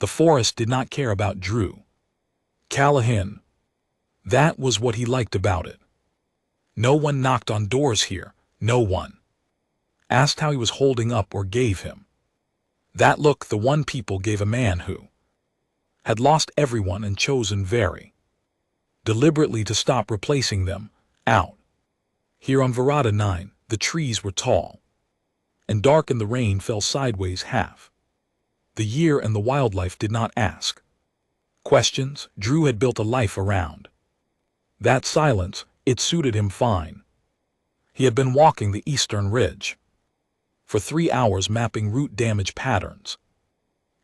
The forest did not care about Drew. Callahan. That was what he liked about it. No one knocked on doors here, no one asked how he was holding up or gave him that look the one people gave a man who had lost everyone and chosen very deliberately to stop replacing them. Out here on Verada 9, the trees were tall and dark and the rain fell sideways half the year, and the wildlife did not ask questions. Drew had built a life around that silence. It suited him fine. He had been walking the eastern ridge for 3 hours, mapping root damage patterns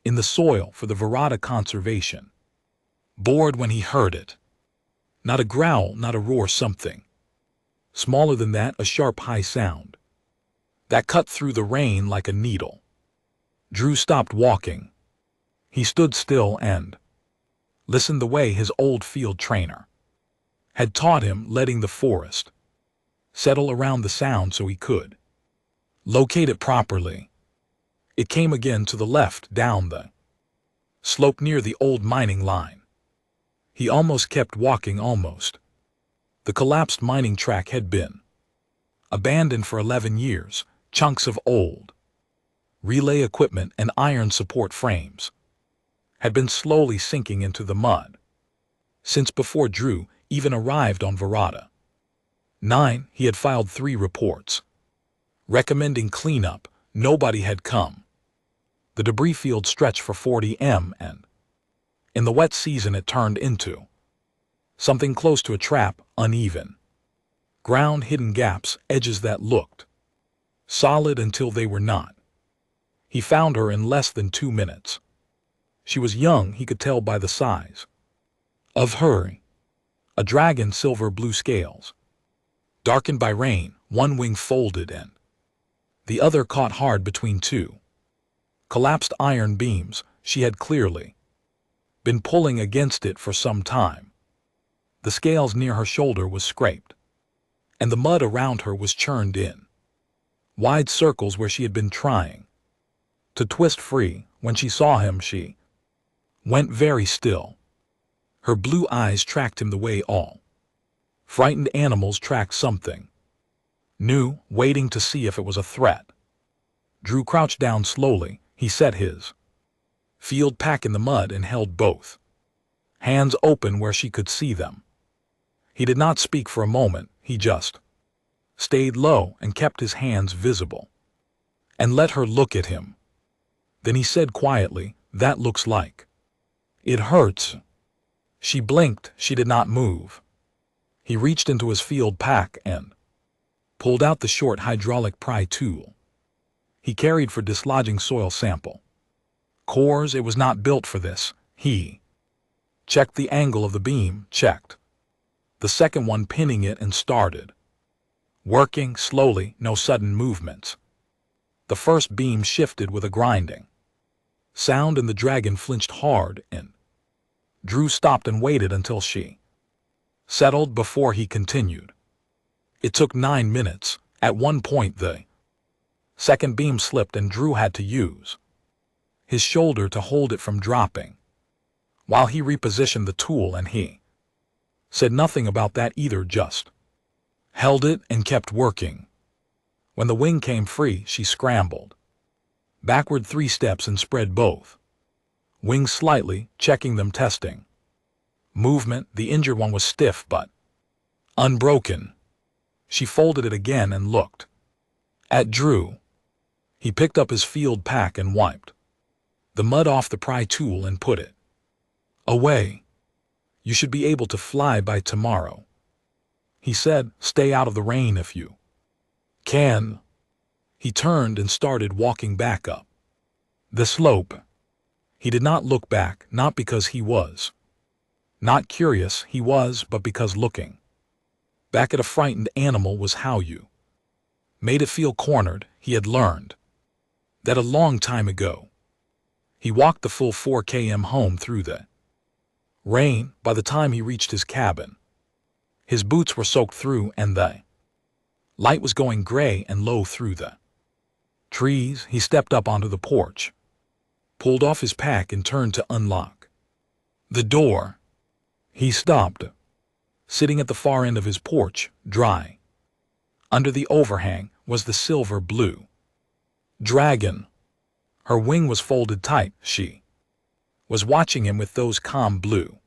in the soil for the Verada Conservation Board when he heard it. Not a growl, not a roar, something smaller than that, a sharp high sound that cut through the rain like a needle. Drew stopped walking. He stood still and listened the way his old field trainer had taught him, letting the forest settle around the sound so he could locate it properly. It came again to the left, down the slope near the old mining line. He almost kept walking, almost. The collapsed mining track had been abandoned for 11 years. Chunks of old relay equipment and iron support frames had been slowly sinking into the mud since before Drew even arrived on Verada 9. He had filed 3 reports recommending cleanup. Nobody had come. The debris field stretched for 40 m, and in the wet season it turned into something close to a trap. Uneven ground, hidden gaps, edges that looked solid until they were not. He found her in less than 2 minutes. She was young, he could tell by the size of her. A dragon, silver blue scales, darkened by rain, one wing folded and the other caught hard between 2 collapsed iron beams. She had clearly been pulling against it for some time. The scales near her shoulder was scraped, and the mud around her was churned in wide circles where she had been trying to twist free. When she saw him, she went very still. Her blue eyes tracked him the way all frightened animals track something new, waiting to see if it was a threat. Drew crouched down slowly. He set his field pack in the mud and held both hands open where she could see them. He did not speak for a moment. He just stayed low and kept his hands visible and let her look at him. Then he said quietly, "That looks like it hurts." She blinked. She did not move. He reached into his field pack and pulled out the short hydraulic pry tool he carried for dislodging soil sample cores. It was not built for this. He checked the angle of the beam, checked the second one, pinning it, and started working slowly, no sudden movements. The first beam shifted with a grinding sound and the dragon flinched hard, and Drew stopped and waited until she settled before he continued. It took 9 minutes. At one point the second beam slipped and Drew had to use his shoulder to hold it from dropping while he repositioned the tool, and he said nothing about that either, just held it and kept working. When the wing came free, she scrambled backward 3 steps and spread both wings slightly, checking them, testing movement. The injured one was stiff but unbroken. She folded it again and looked at Drew. He picked up his field pack and wiped the mud off the pry tool and put it away. "You should be able to fly by tomorrow," he said. "Stay out of the rain if you can." He turned and started walking back up the slope. He did not look back, not because he was not curious, he was, but because looking back at a frightened animal was how you made it feel cornered. He had learned that a long time ago. He walked the full 4 km home through the rain. By the time he reached his cabin, his boots were soaked through and the light was going gray and low through the trees. He stepped up onto the porch, pulled off his pack and turned to unlock the door. He stopped, sitting at the far end of his porch, dry. Under the overhang was the silver blue dragon. Her wing was folded tight. She was watching him with those calm blue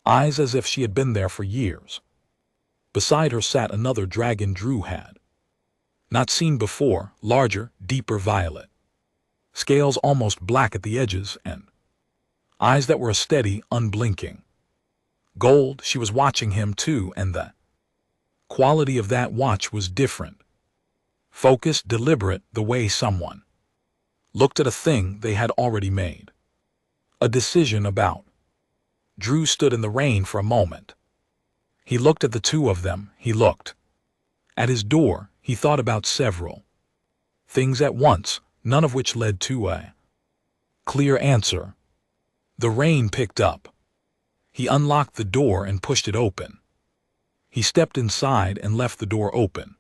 eyes as if she had been there for years. Beside her sat another dragon Drew had not seen before, larger, deeper violet, scales almost black at the edges, and eyes that were a steady, unblinking gold. She was watching him too, and the quality of that watch was different. Focused, deliberate, the way someone looked at a thing they had already made a decision about. Drew stood in the rain for a moment. He looked at the two of them. He looked at his door. He thought about several things at once, none of which led to a clear answer. The rain picked up. He unlocked the door and pushed it open. He stepped inside and left the door open.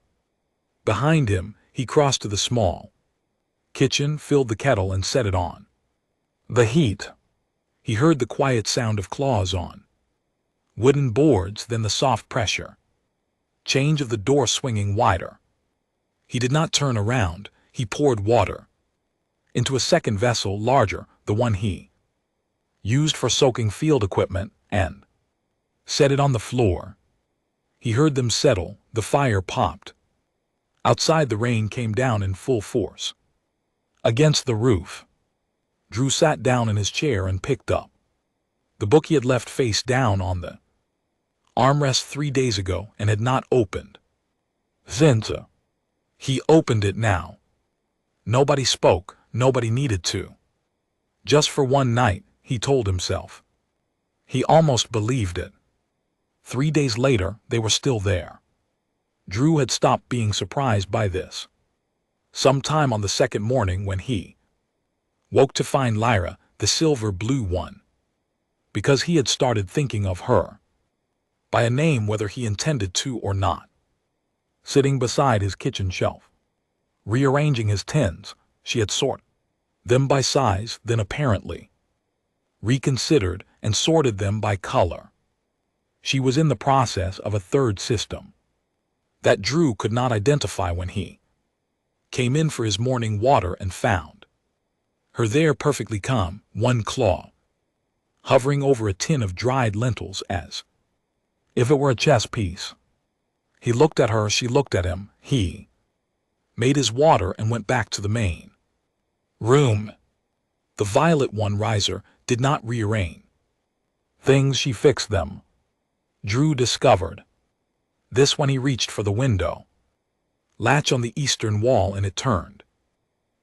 Behind him, he crossed to the small kitchen, filled the kettle, and set it on the heat. He heard the quiet sound of claws on wooden boards, then the soft pressure change of the door swinging wider. He did not turn around. He poured water into a second vessel, larger, the one he used for soaking field equipment, and set it on the floor. He heard them settle. The fire popped. Outside, the rain came down in full force against the roof. Drew sat down in his chair and picked up the book he had left face down on the armrest 3 days ago and had not opened since. He opened it now. Nobody spoke. Nobody needed to. Just for one night, he told himself. He almost believed it. 3 days later, they were still there. Drew had stopped being surprised by this. Sometime on the second morning when he woke to find Lyra, the silver blue one, because he had started thinking of her by a name whether he intended to or not. Sitting beside his kitchen shelf, rearranging his tins, she had sorted them by size, then apparently reconsidered and sorted them by color. She was in the process of a third system that Drew could not identify when he came in for his morning water and found her there perfectly calm, one claw hovering over a tin of dried lentils as if it were a chess piece. He looked at her, she looked at him. He made his water and went back to the main room. The violet one riser did not rearrange things, she fixed them. Drew discovered this when he reached for the window latch on the eastern wall, and it turned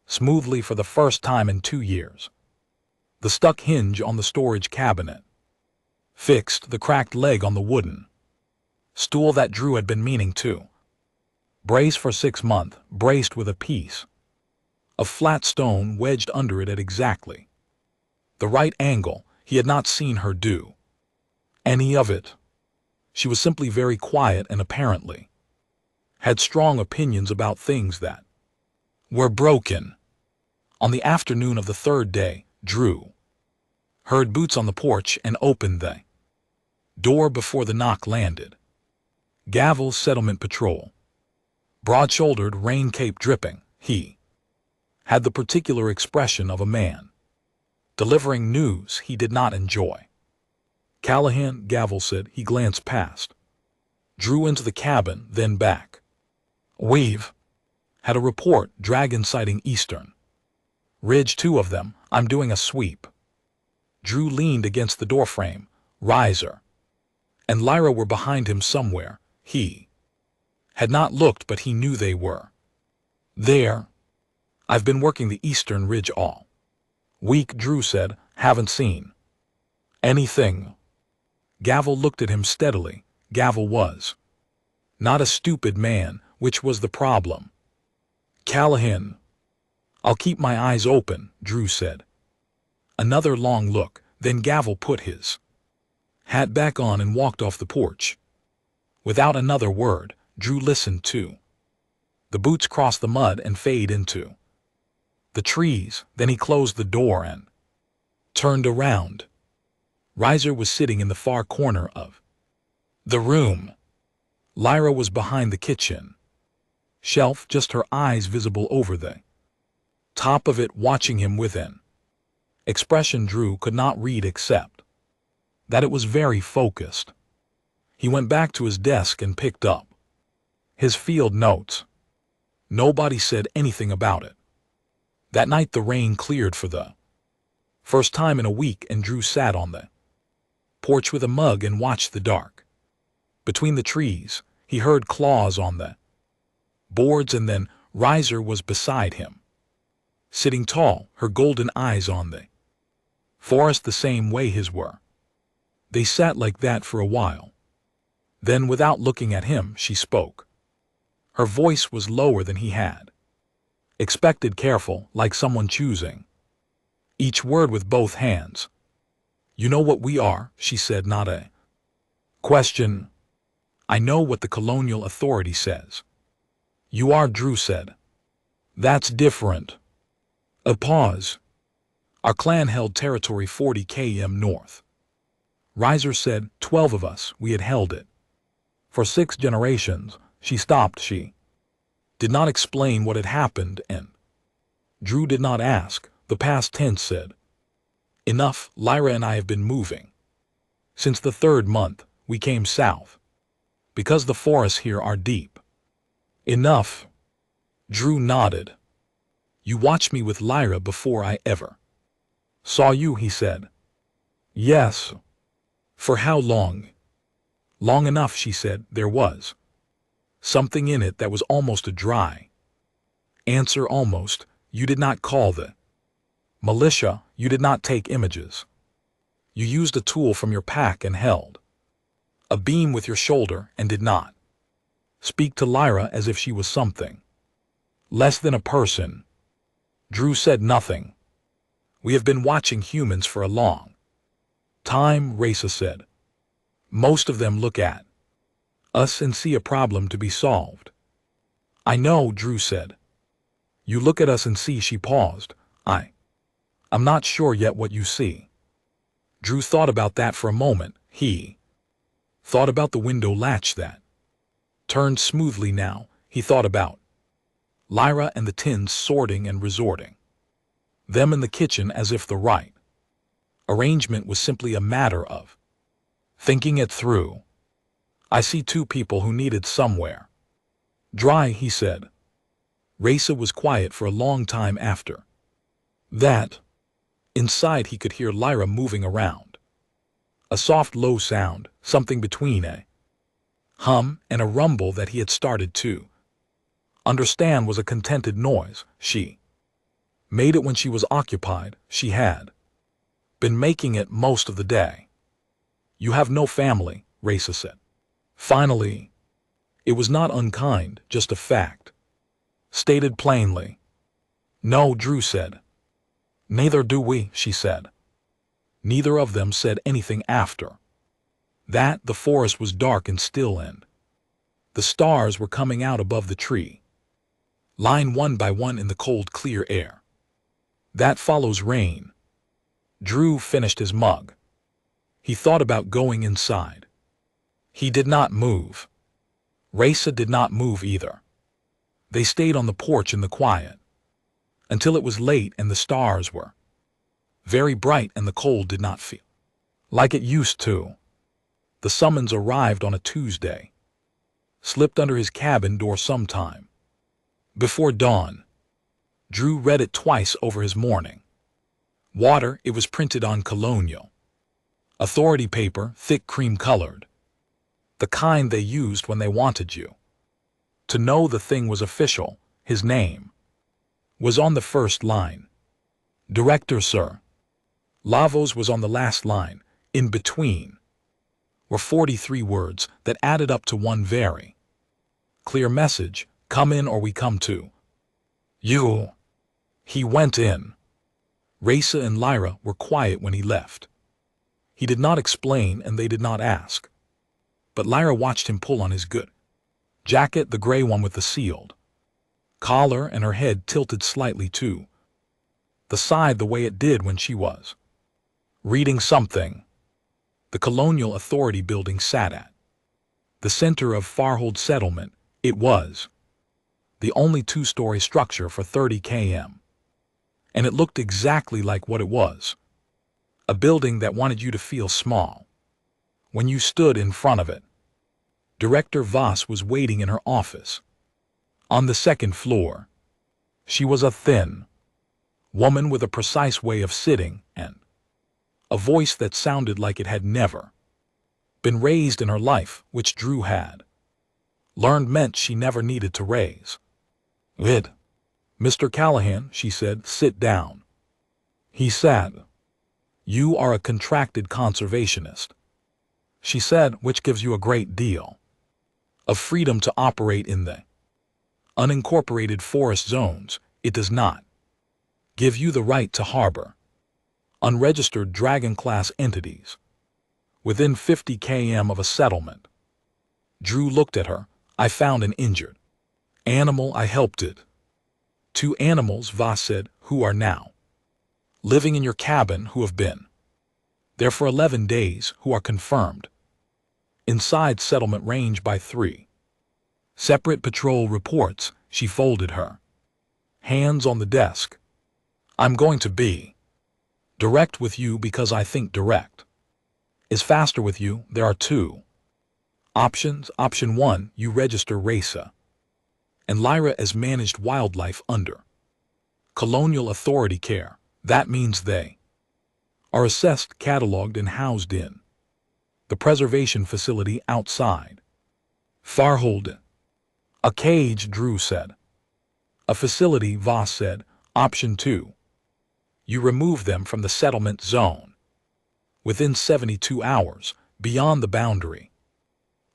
smoothly for the first time in 2 years. The stuck hinge on the storage cabinet fixed, the cracked leg on the wooden stool that Drew had been meaning to brace for 6 months, braced with a piece of flat stone wedged under it at exactly the right angle. He had not seen her do any of it. She was simply very quiet and apparently had strong opinions about things that were broken. On the afternoon of the third day, Drew heard boots on the porch and opened the door before the knock landed. Gavel's settlement patrol. Broad-shouldered, rain cape dripping, he had the particular expression of a man delivering news he did not enjoy. Callahan, Gavel said. He glanced past Drew into the cabin, then back. We've had a report, dragon sighting eastern ridge, 2 of them. I'm doing a sweep. Drew leaned against the doorframe. Riser and Lyra were behind him somewhere. He had not looked, but he knew they were there. I've been working the eastern ridge all week, Drew said. Haven't seen anything. Gavel looked at him steadily. Gavel was not a stupid man, which was the problem. Callahan. I'll keep my eyes open, Drew said. Another long look, then Gavel put his hat back on and walked off the porch. Without another word, Drew listened to the boots cross the mud and fade into The trees. Then he closed the door and turned around. Riser was sitting in the far corner of the room. Lyra was behind the kitchen shelf, just her eyes visible over the top of it, watching him with an expression Drew could not read except that it was very focused. He went back to his desk and picked up his field notes. Nobody said anything about it. That night the rain cleared for the first time in a week, and Drew sat on the porch with a mug and watched the dark. Between the trees, he heard claws on the boards, and then Riser was beside him, sitting tall, her golden eyes on the forest the same way his were. They sat like that for a while. Then, without looking at him, she spoke. Her voice was lower than he had expected, careful, like someone choosing each word with both hands. "You know what we are," she said, not a question. "I know what the colonial authority says." "You are," Drew said. "That's different." A pause. "Our clan held territory 40 km north." Riser said, 12 of us, we had held it for 6 generations. She stopped. She did not explain what had happened, and Drew did not ask. The past tense said, "Enough, Lyra and I have been moving. Since the 3rd month, we came south, because the forests here are deep." "Enough." Drew nodded. "You watched me with Lyra before I ever saw you," he said. "Yes." "For how long?" "Long enough," she said. There was something in it that was almost a dry answer. "Almost. You did not call the militia, you did not take images. You used a tool from your pack and held a beam with your shoulder and did not speak to Lyra as if she was something less than a person." Drew said nothing. "We have been watching humans for a long time," Raisa said. "Most of them look at us and see a problem to be solved." "I know," Drew said. "You look at us and see." She paused. I'm not sure yet what you see." Drew thought about that for a moment. He thought about the window latch that turned smoothly now. He thought about Lyra and the tins sorting and resorting them in the kitchen, as if the right arrangement was simply a matter of thinking it through. "I see 2 people who needed somewhere dry," he said. Raisa was quiet for a long time after that. Inside he could hear Lyra moving around. A soft, low sound, something between a hum and a rumble that he had started to understand was a contented noise. She made it when she was occupied. She had been making it most of the day. "You have no family," Raisa said. Finally, it was not unkind, just a fact, stated plainly. "No," Drew said. "Neither do we," she said. Neither of them said anything after that. The forest was dark and still, and the stars were coming out above the tree line one by one in the cold, clear air that follows rain. Drew finished his mug. He thought about going inside. He did not move. Raisa did not move either. They stayed on the porch in the quiet until it was late and the stars were very bright and the cold did not feel like it used to. The summons arrived on a Tuesday, slipped under his cabin door sometime before dawn. Drew read it twice over his morning water. It was printed on colonial authority paper, thick cream-colored, the kind they used when they wanted you to know the thing was official. His name was on the first line. "Director, sir." Lavos was on the last line. In between were 43 words that added up to one very clear message: "Come in or we come to you." He went in. Raisa and Lyra were quiet when he left. He did not explain and they did not ask. But Lyra watched him pull on his good jacket, the gray one with the sealed collar, and her head tilted slightly too the side the way it did when she was reading something. The Colonial Authority building sat at the center of Farhold settlement. It was the only two-story structure for 30 km. And it looked exactly like what it was. A building that wanted you to feel small when you stood in front of it. Director Voss was waiting in her office on the second floor. She was a thin woman with a precise way of sitting and a voice that sounded like it had never been raised in her life, which Drew had learned meant she never needed to raise it. Mr. Callahan, she said, sit down. He sat. You are a contracted conservationist, she said, which gives you a great deal of freedom to operate in the unincorporated forest zones. It does not give you the right to harbor unregistered Dragon-class entities within 50 km of a settlement. Drew looked at her. I found an injured animal. I helped it. 2 animals, Voss said, who are now living in your cabin, who have been there for 11 days, who are confirmed inside settlement range by 3 separate patrol reports. She folded her hands on the desk. I'm going to be direct with you because I think direct is faster with you. There are 2 options. Option 1, you register Raisa and Lyra as managed wildlife under Colonial Authority care. That means they are assessed, cataloged, and housed in the preservation facility outside Farhold. A cage, Drew said. A facility, Voss said. Option 2. You remove them from the settlement zone within 72 hours, beyond the boundary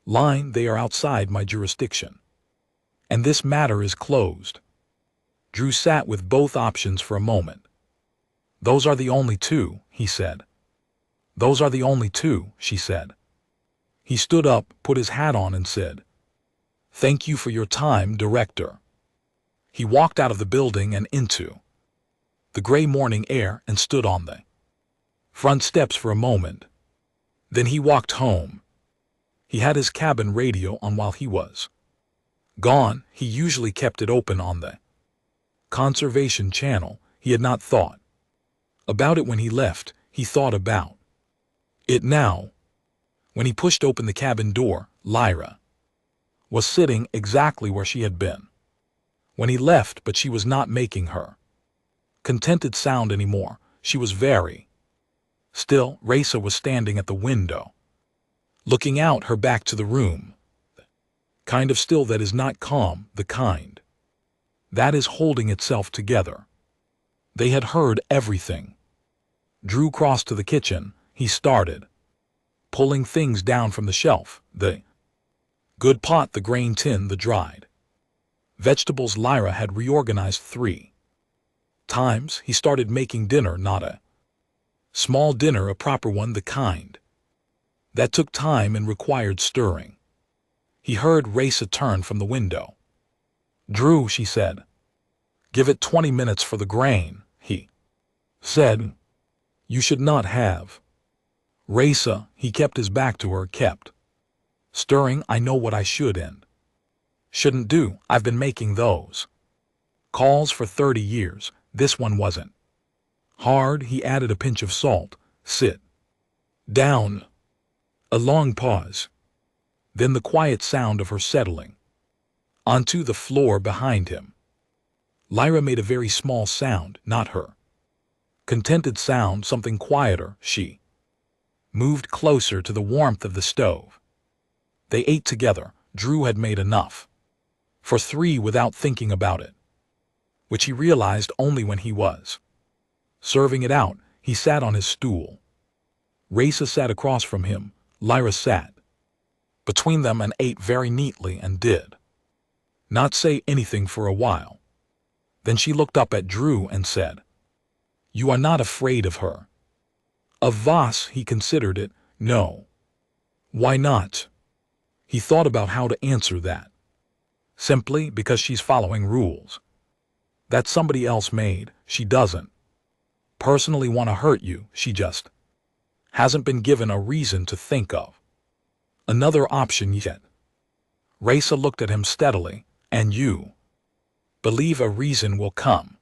line. They are outside my jurisdiction, and this matter is closed. Drew sat with both options for a moment. Those are the only 2, he said. Those are the only 2, she said. He stood up, put his hat on, and said, Thank you for your time, Director. He walked out of the building and into the gray morning air and stood on the front steps for a moment. Then he walked home. He had his cabin radio on while he was gone. He usually kept it open on the conservation channel. He had not thought about it when he left. He thought about it now. When he pushed open the cabin door, Lyra was sitting exactly where she had been when he left, but she was not making her contented sound anymore. She was very still. Raisa was standing at the window, looking out, her back to the room. Kind of still that is not calm, the kind that is holding itself together. They had heard everything. Drew crossed to the kitchen. He started pulling things down from the shelf. The good pot, the grain tin, the dried vegetables. Lyra had reorganized 3 times. He started making dinner, not a small dinner, a proper one, the kind that took time and required stirring. He heard Raisa turn from the window. Drew, she said. Give it 20 minutes for the grain, he said. You should not have. Raisa, he kept his back to her, kept stirring. I know what I should and shouldn't do. I've been making those calls for 30 years. This one wasn't hard. He added a pinch of salt. Sit down. A long pause. Then the quiet sound of her settling onto the floor behind him. Lyra made a very small sound, not her contented sound, something quieter. She moved closer to the warmth of the stove. They ate together. Drew had made enough for 3 without thinking about it, which he realized only when he was serving it out. He sat on his stool. Raisa sat across from him. Lyra sat between them and ate very neatly and did not say anything for a while. Then she looked up at Drew and said, You are not afraid of her? Of Voss, he considered it. No. Why not? He thought about how to answer that. Simply because she's following rules that somebody else made. She doesn't personally want to hurt you, she just hasn't been given a reason to think of another option yet. Raisa looked at him steadily. And you believe a reason will come?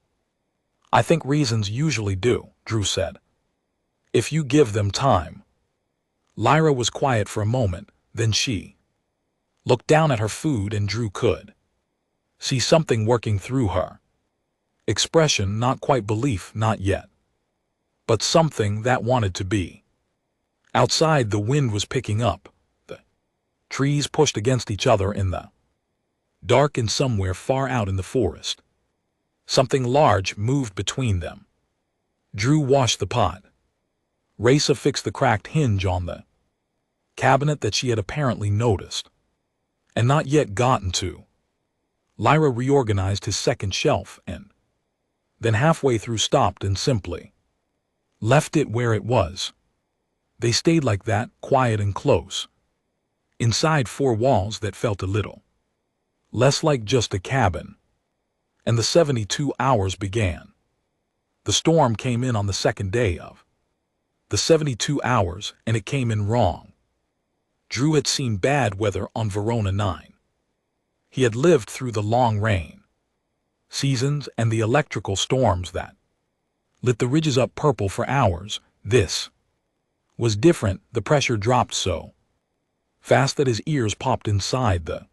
I think reasons usually do, Drew said. If you give them time. Lyra was quiet for a moment, then she looked down at her food and Drew could see something working through her expression, not quite belief, not yet, but something that wanted to be. Outside, the wind was picking up. The trees pushed against each other in the dark, and somewhere far out in the forest, something large moved between them. Drew washed the pot. Raisa fixed the cracked hinge on the cabinet that she had apparently noticed and not yet gotten to. Lyra reorganized his second shelf and then halfway through stopped and simply left it where it was. They stayed like that, quiet and close, inside four walls that felt a little less like just a cabin. And the 72 hours began. The storm came in on the second day of the 72 hours, and it came in wrong. Drew had seen bad weather on Verona 9. He had lived through the long rain seasons and the electrical storms that lit the ridges up purple for hours. This was different. The pressure dropped so fast that his ears popped inside the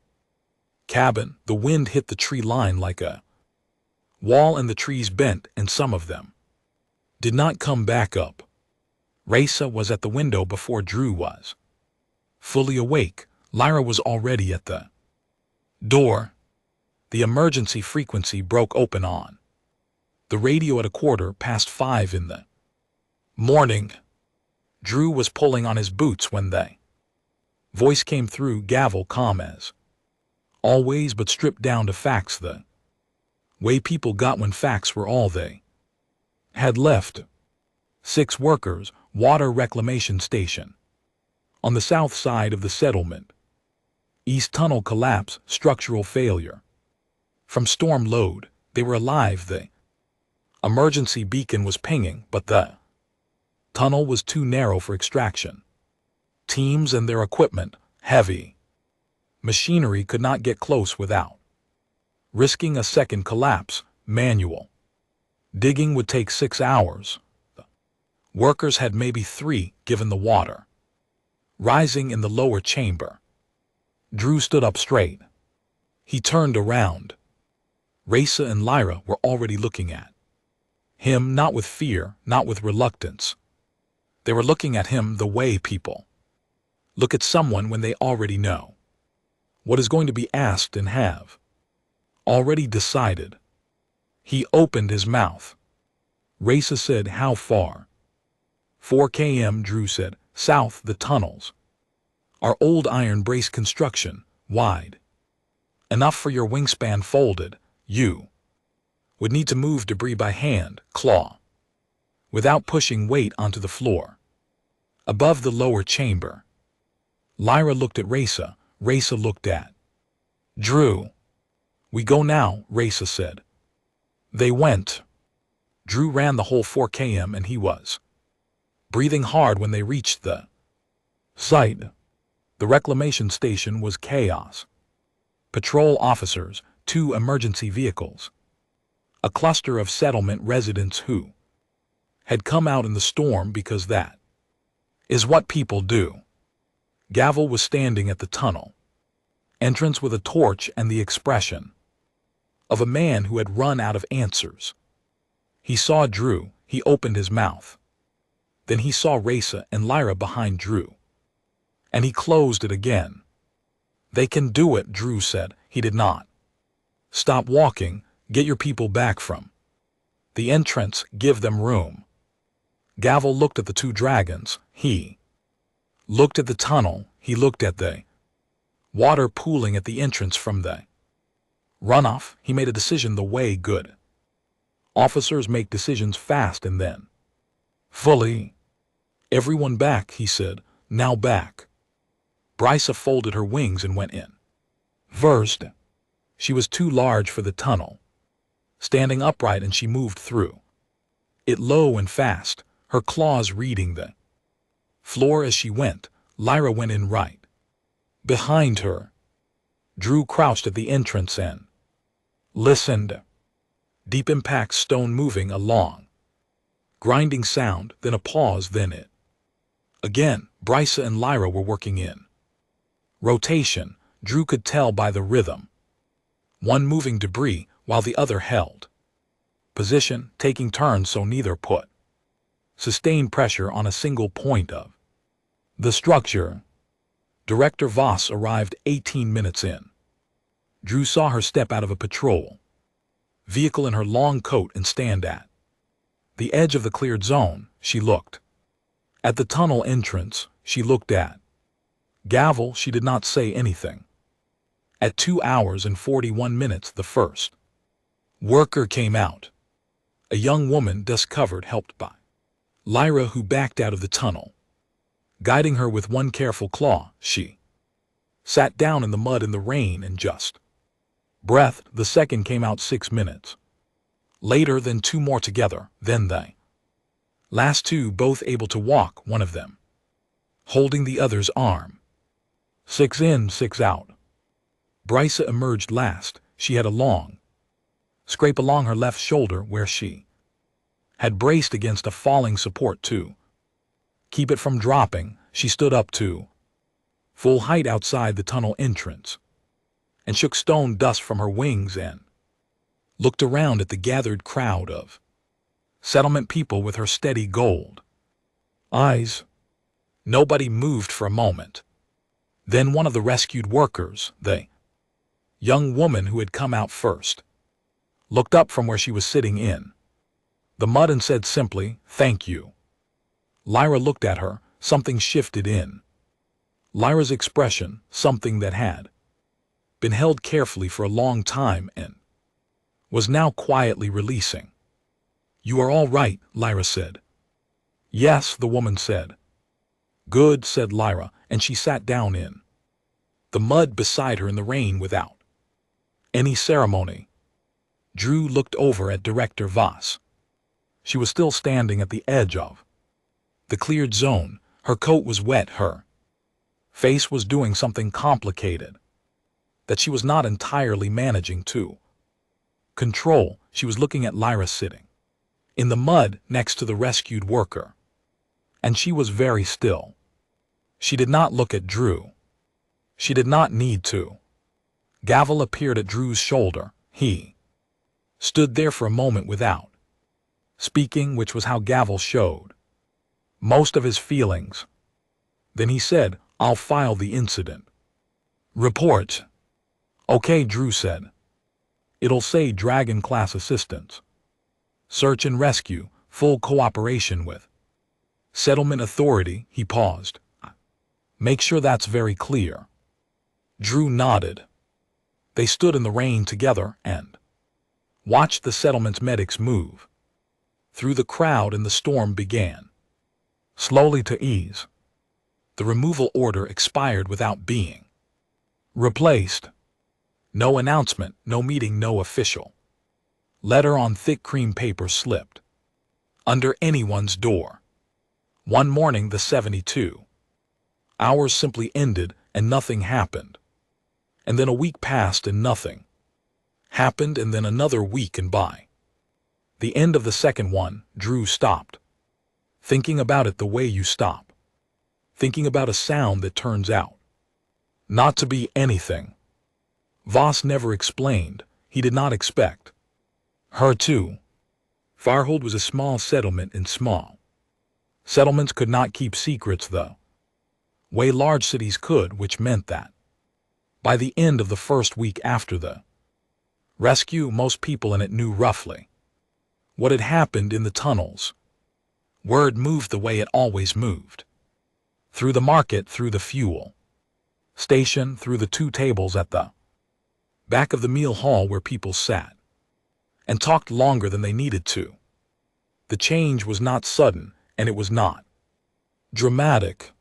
cabin. The wind hit the tree line like a wall, and the trees bent, and some of them did not come back up. Raisa was at the window before Drew was fully awake. Lyra was already at the door. The emergency frequency broke open on the radio at 5:15 in the morning. Drew was pulling on his boots when the voice came through, gavel calm as always, but stripped down to facts, the way people got when facts were all they had left. 6 workers, water reclamation station, on the south side of the settlement. East tunnel collapse, structural failure. From storm load, they were alive. The emergency beacon was pinging, but the tunnel was too narrow for extraction. Teams and their equipment, heavy machinery, could not get close without risking a second collapse. Manual digging would take 6 hours. The workers had maybe 3, given the water rising in the lower chamber. Drew stood up straight. He turned around. Raisa and Lyra were already looking at him, not with fear, not with reluctance. They were looking at him the way people look at someone when they already know what is going to be asked and have already decided. He opened his mouth. Raisa said, "How far?" 4 km, Drew said. "South, the tunnels are old iron brace construction, wide enough for your wingspan folded. You would need to move debris by hand, claw, without pushing weight onto the floor. Above the lower chamber." Lyra looked at Raisa. Raisa looked at Drew. "We go now," Raisa said. They went. Drew ran the whole 4 km and he was breathing hard when they reached the site. The reclamation station was chaos. Patrol officers, 2 emergency vehicles, a cluster of settlement residents who had come out in the storm because that is what people do. Gavel was standing at the tunnel entrance with a torch and the expression of a man who had run out of answers. He saw Drew. He opened his mouth. Then he saw Raisa and Lyra behind Drew, and he closed it again. "They can do it," Drew said. He did not stop walking. "Get your people back from the entrance. Give them room." Gavel looked at the 2 dragons. He looked at the tunnel. He looked at the water pooling at the entrance from the runoff. He made a decision the way good officers make decisions, fast and then fully. "Everyone back," he said. "Now back." Brysa folded her wings and went in first. She was too large for the tunnel, standing upright, and she moved through it low and fast, her claws reading the floor as she went. Lyra went in right behind her. Drew crouched at the entrance and listened. Deep impact, stone moving along. Grinding sound, then a pause, then it. Again, Brysa and Lyra were working in rotation. Drew could tell by the rhythm. One moving debris while the other held position, taking turns so neither put sustained pressure on a single point of the structure. Director Voss arrived 18 minutes in. Drew saw her step out of a patrol vehicle in her long coat and stand at the edge of the cleared zone. She looked at the tunnel entrance. She looked at Gavel. She did not say anything. At 2 hours and 41 minutes, the first worker came out. A young woman, dust-covered, helped by Lyra, who backed out of the tunnel. Guiding her with one careful claw, she sat down in the mud in the rain and just breathed. The second came out 6 minutes later, then 2 more together, then they last 2 both able to walk, one of them holding the other's arm. 6 in, 6 out. Brysa emerged last. She had a long scrape along her left shoulder where she had braced against a falling support to keep it from dropping. She stood up to full height outside the tunnel entrance and shook stone dust from her wings and looked around at the gathered crowd of settlement people with her steady gold eyes. Nobody moved for a moment. Then one of the rescued workers, the young woman who had come out first, looked up from where she was sitting in the mud and said simply, "Thank you." Lyra looked at her. Something shifted in Lyra's expression, something that had been held carefully for a long time and was now quietly releasing. "You are all right," Lyra said. "Yes," the woman said. "Good," said Lyra, and she sat down in the mud beside her in the rain without any ceremony. Drew looked over at Director Voss. She was still standing at the edge of the cleared zone. Her coat was wet. Her face was doing something complicated that she was not entirely managing to control. She was looking at Lyra sitting in the mud next to the rescued worker, and she was very still. She did not look at Drew. She did not need to. Gavel appeared at Drew's shoulder. He stood there for a moment without speaking, which was how Gavel showed most of his feelings. Then he said, "I'll file the incident report." "Okay," Drew said. "It'll say Dragon Class Assistance. Search and rescue, full cooperation with Settlement Authority." He paused. "Make sure that's very clear." Drew nodded. They stood in the rain together and watched the settlement's medics move through the crowd, and the storm began slowly to ease. The removal order expired without being replaced. No announcement, no meeting, no official letter on thick cream paper slipped under anyone's door. One morning, the 72 hours simply ended and nothing happened. And then a week passed and nothing happened, and then another week, and by the end of the second one, Drew stopped thinking about it the way you stop thinking about a sound that turns out not to be anything. Voss never explained. He did not expect her to. Farhold was a small settlement, and small settlements could not keep secrets the way large cities could, which meant that by the end of the first week after the rescue, most people in it knew roughly what had happened in the tunnels. Word moved the way it always moved. Through the market, through the fuel station, through the 2 tables at the back of the meal hall where people sat and talked longer than they needed to. The change was not sudden, and it was not dramatic.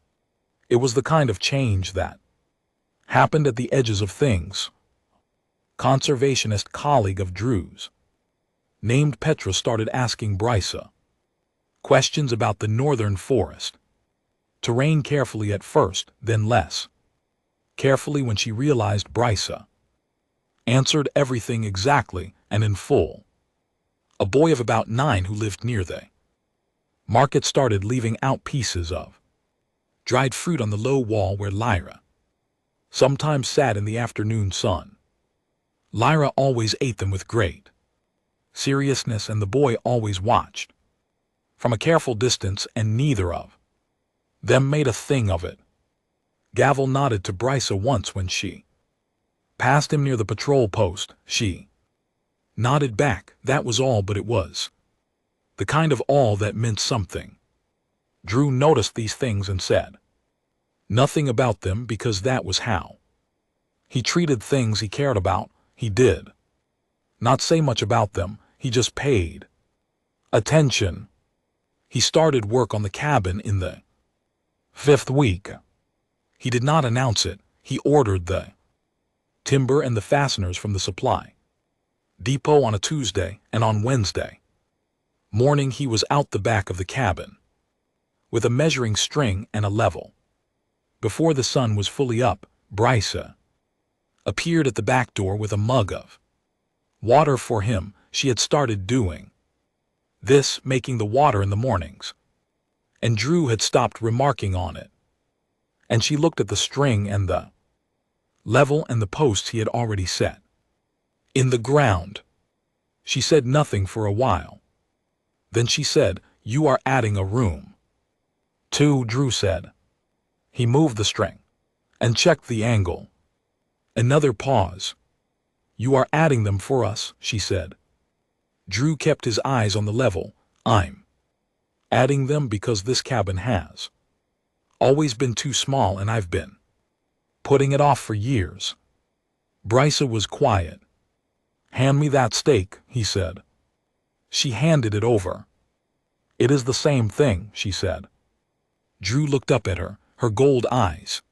It was the kind of change that happened at the edges of things. Conservationist colleague of Drew's, named Petra, started asking Brysa Questions about the northern forest. Terrain carefully at first, then less carefully when she realized Brysa answered everything exactly and in full. A boy of about 9 who lived near the market started leaving out pieces of dried fruit on the low wall where Lyra sometimes sat in the afternoon sun. Lyra always ate them with great seriousness, and the boy always watched from a careful distance, and neither of them made a thing of it. Gavel nodded to Brysa once when she passed him near the patrol post. She nodded back. That was all, but it was the kind of all that meant something. Drew noticed these things and said nothing about them because that was how he treated things he cared about. He did not say much about them, he just paid attention. He started work on the cabin in the 5th week. He did not announce it. He ordered the timber and the fasteners from the supply depot on a Tuesday, and on Wednesday morning he was out the back of the cabin with a measuring string and a level. Before the sun was fully up, Brysa appeared at the back door with a mug of water for him. She had started doing this, making the water in the mornings, and Drew had stopped remarking on it. And she looked at the string and the level and the posts he had already set in the ground. She said nothing for a while. Then she said, "You are adding a room." "2," Drew said. He moved the string and checked the angle. Another pause. "You are adding them for us," she said. Drew kept his eyes on the level. "I'm adding them because this cabin has always been too small, and I've been putting it off for years." Brysa was quiet. "Hand me that stake," he said. She handed it over. "It is the same thing," she said. Drew looked up at her. Her gold eyes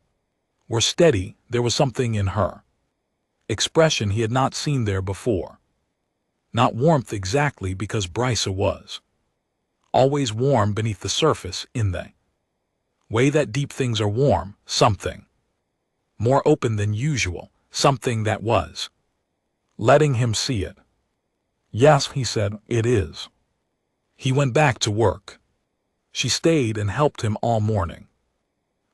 were steady. There was something in her expression he had not seen there before. Not warmth exactly, because Brysa was always warm beneath the surface in the way that deep things are warm. Something more open than usual, something that was letting him see it. "Yes," he said, "it is." He went back to work. She stayed and helped him all morning,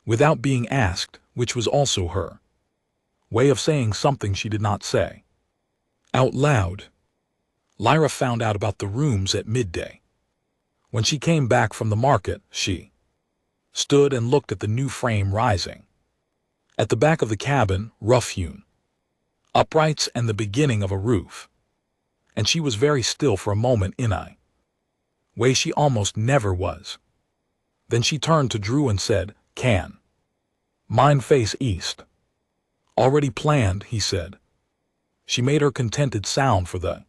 without being asked, which was also her way of saying something she did not say out loud. Lyra found out about the rooms at midday. When she came back from the market, she stood and looked at the new frame rising at the back of the cabin, rough-hewn uprights and the beginning of a roof. And she was very still for a moment, in a way she almost never was. Then she turned to Drew and said, "Can mine face east?" "Already planned," he said. She made her contented sound for the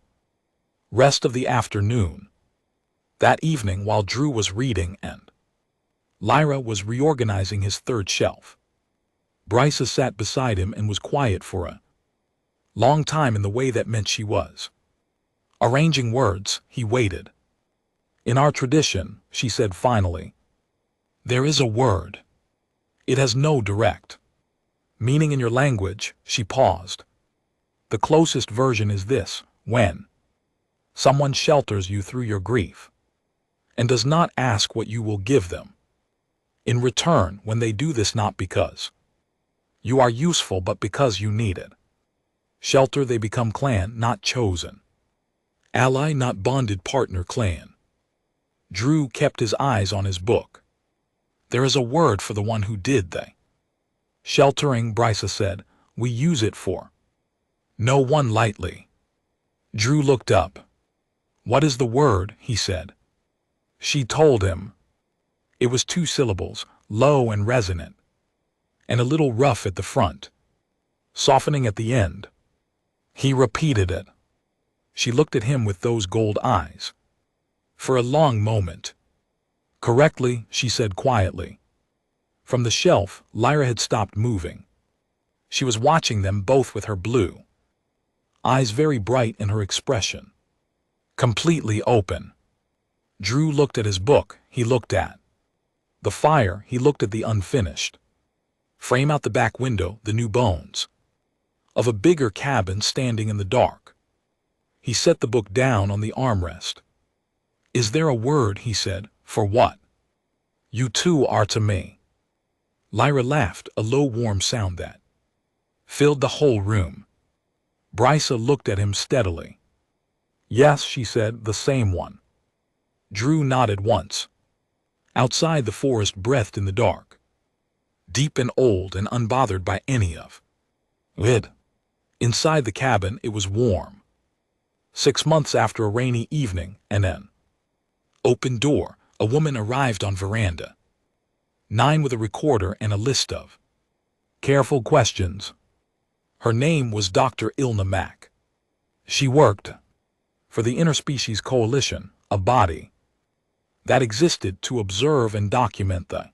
rest of the afternoon. That evening, while Drew was reading and Lyra was reorganizing his 3rd shelf, Brysa sat beside him and was quiet for a long time in the way that meant she was arranging words. He waited. "In our tradition," she said finally, "there is a word. It has no direct meaning in your language." She paused. "The closest version is this: when someone shelters you through your grief and does not ask what you will give them in return, when they do this not because you are useful but because you need it. Shelter, they become clan, not chosen ally, not bonded partner. Clan." Drew kept his eyes on his book. "There is a word for the one who did the sheltering," Brysa said. "We use it for no one lightly." Drew looked up. "What is the word?" he said. She told him. It was 2 syllables, low and resonant, and a little rough at the front, softening at the end. He repeated it. She looked at him with those gold eyes for a long moment. "Correctly," she said quietly. From the shelf, Lyra had stopped moving. She was watching them both with her blue eyes very bright and her expression completely open. Drew looked at his book. He looked at the fire. He looked at the unfinished frame out the back window, the new bones of a bigger cabin standing in the dark. He set the book down on the armrest. "Is there a word," he said, "for what you two are to me?" Lyra laughed, a low warm sound that filled the whole room. Brysa looked at him steadily. "Yes," she said, "the same one." Drew nodded once. Outside, the forest breathed in the dark, deep and old and unbothered by any of it. Inside the cabin, it was warm. 6 months after a rainy evening, and an open door, a woman arrived on veranda 9 with a recorder and a list of careful questions. Her name was Dr. Ilna Mack. She worked for the Interspecies Coalition, a body that existed to observe and document the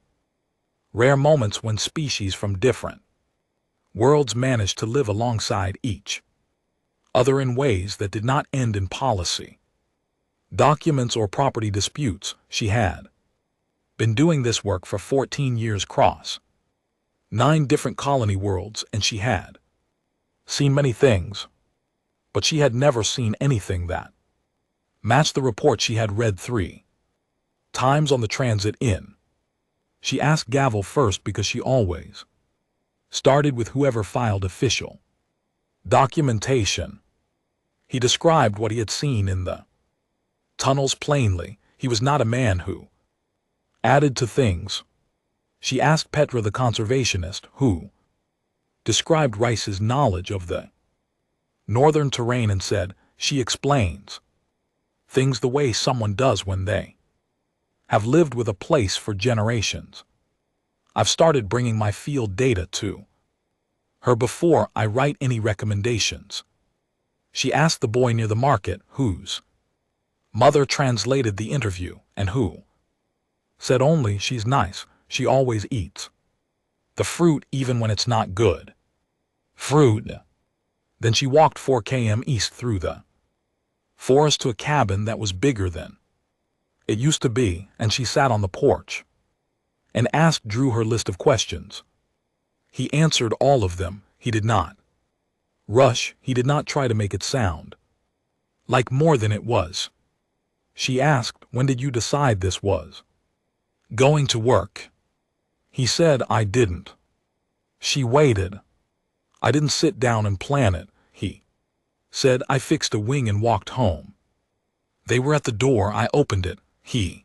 rare moments when species from different worlds managed to live alongside each other in ways that did not end in policy, documents, or property disputes. She had been doing this work for 14 years across 9 different colony worlds, and she had seen many things, but she had never seen anything that matched the report she had read 3 times on the transit in. She asked Gavel first because she always started with whoever filed official documentation. He described what he had seen in the tunnels plainly. He was not a man who added to things. She asked Petra, the conservationist, who described Rice's knowledge of the northern terrain, and said, "She explains things the way someone does when they have lived with a place for generations. I've started bringing my field data to her before I write any recommendations." She asked the boy near the market, whose mother translated the interview, and who said only, "She's nice. She always eats the fruit even when it's not good fruit." Then she walked 4 km east through the forest to a cabin that was bigger than it used to be, and she sat on the porch and asked Drew her list of questions. He answered all of them. He did not rush. He did not try to make it sound like more than it was. She asked, "When did you decide this was going to work?" He said, "I didn't." She waited. "I didn't sit down and plan it," he said. "I fixed a wing and walked home. They were at the door. I opened it." He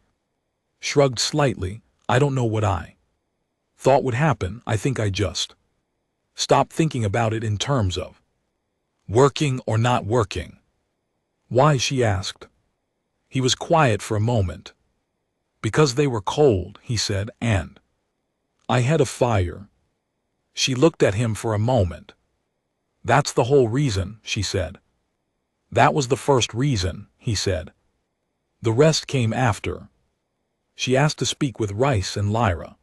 shrugged slightly. "I don't know what I thought would happen. I think I just stopped thinking about it in terms of working or not working." "Why?" she asked. He was quiet for a moment. "Because they were cold," he said, "and I had a fire." She looked at him for a moment. "That's the whole reason," she said. "That was the first reason," he said. "The rest came after." She asked to speak with Rice and Lyra.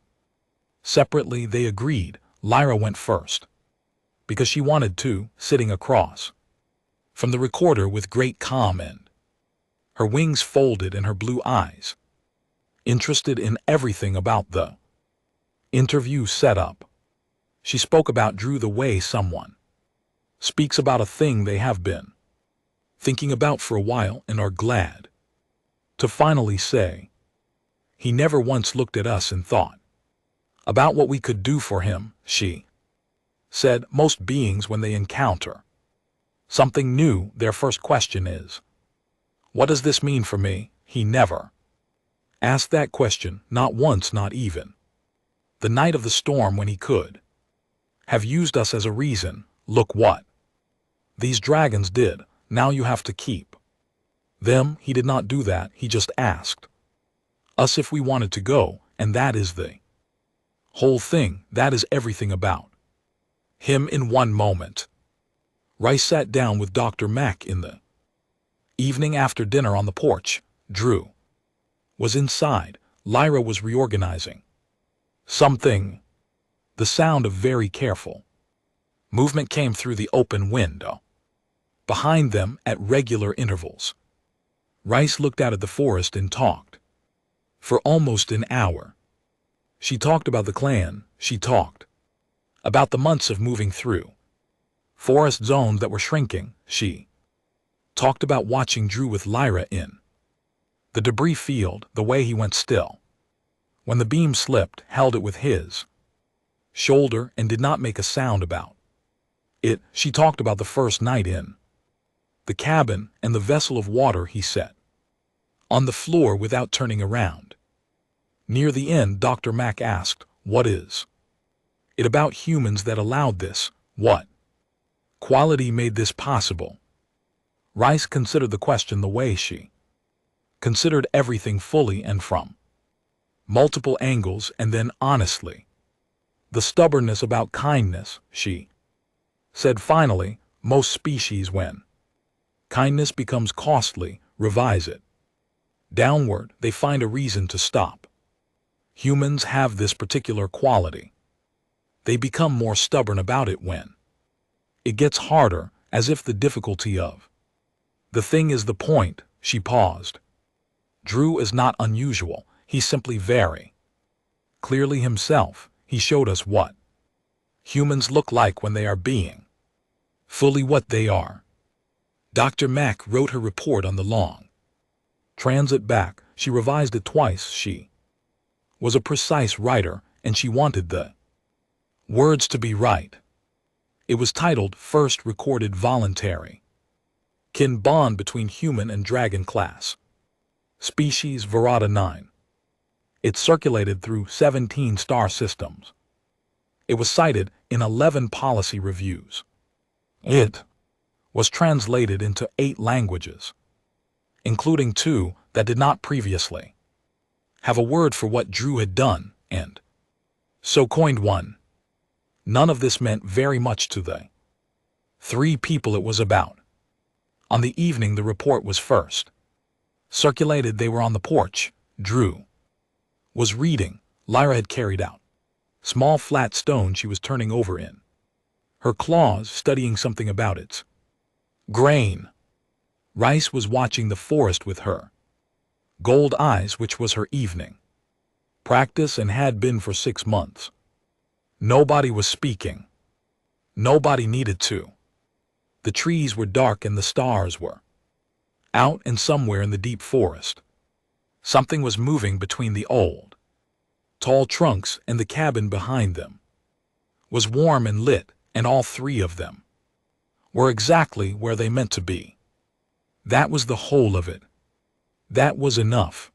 Separately, they agreed. Lyra went first because she wanted to, sitting across from the recorder with great calm and her wings folded and her blue eyes interested in everything about the interview setup. She spoke about Drew the way someone speaks about a thing they have been thinking about for a while and are glad to finally say. "He never once looked at us and thought about what we could do for him," she said. "Most beings, when they encounter something new, their first question is, 'What does this mean for me?' He never asked that question, not once, not even the night of the storm when he could have used us as a reason. Look what these dragons did. Now you have to keep them." He did not do that. He just asked us if we wanted to go, and that is the whole thing. That is everything about him in one moment. Rice sat down with Dr. Mack in the evening after dinner on the porch. Drew was inside. Lyra was reorganizing something. The sound of very careful movement came through the open window behind them at regular intervals. Rice looked out at the forest and talked. For almost an hour. She talked about the clan, she talked about the months of moving through forest zones that were shrinking, she talked about watching Drew with Lyra in the debris field, the way he went still when the beam slipped, held it with his shoulder and did not make a sound about it. She talked about the first night in the cabin and the vessel of water he set on the floor without turning around. Near the end, Dr. Mack asked, "What is it about humans that allowed this? What quality made this possible?" Rice considered the question the way she considered everything fully and from multiple angles, and then honestly. "The stubbornness about kindness," she said finally. "Most species, when kindness becomes costly, revise it downward. They find a reason to stop. Humans have this particular quality. They become more stubborn about it when it gets harder, as if the difficulty of the thing is the point." She paused. "Drew is not unusual. He's simply very clearly himself. He showed us what humans look like when they are being fully what they are." Dr. Mack wrote her report on the long transit back. She revised it twice. She was a precise writer, and she wanted the words to be right. It was titled First Recorded Voluntary Kin Bond Between Human and Dragon Class Species Verada 9. It circulated through 17 star systems. It was cited in 11 policy reviews. It was translated into 8 languages, including 2 that did not previously have a word for what Drew had done, and so coined one. None of this meant very much to the 3 people it was about. On the evening the report was first circulated, they were on the porch. Drew was reading. Lyra had carried out small flat stone she was turning over in her claws, studying something about its grain. Rice was watching the forest with her gold eyes, which was her evening practice and had been for 6 months. Nobody was speaking. Nobody needed to. The trees were dark and the stars were out, and somewhere in the deep forest something was moving between the old, tall trunks, and the cabin behind them was warm and lit, and all 3 of them were exactly where they meant to be. That was the whole of it. That was enough.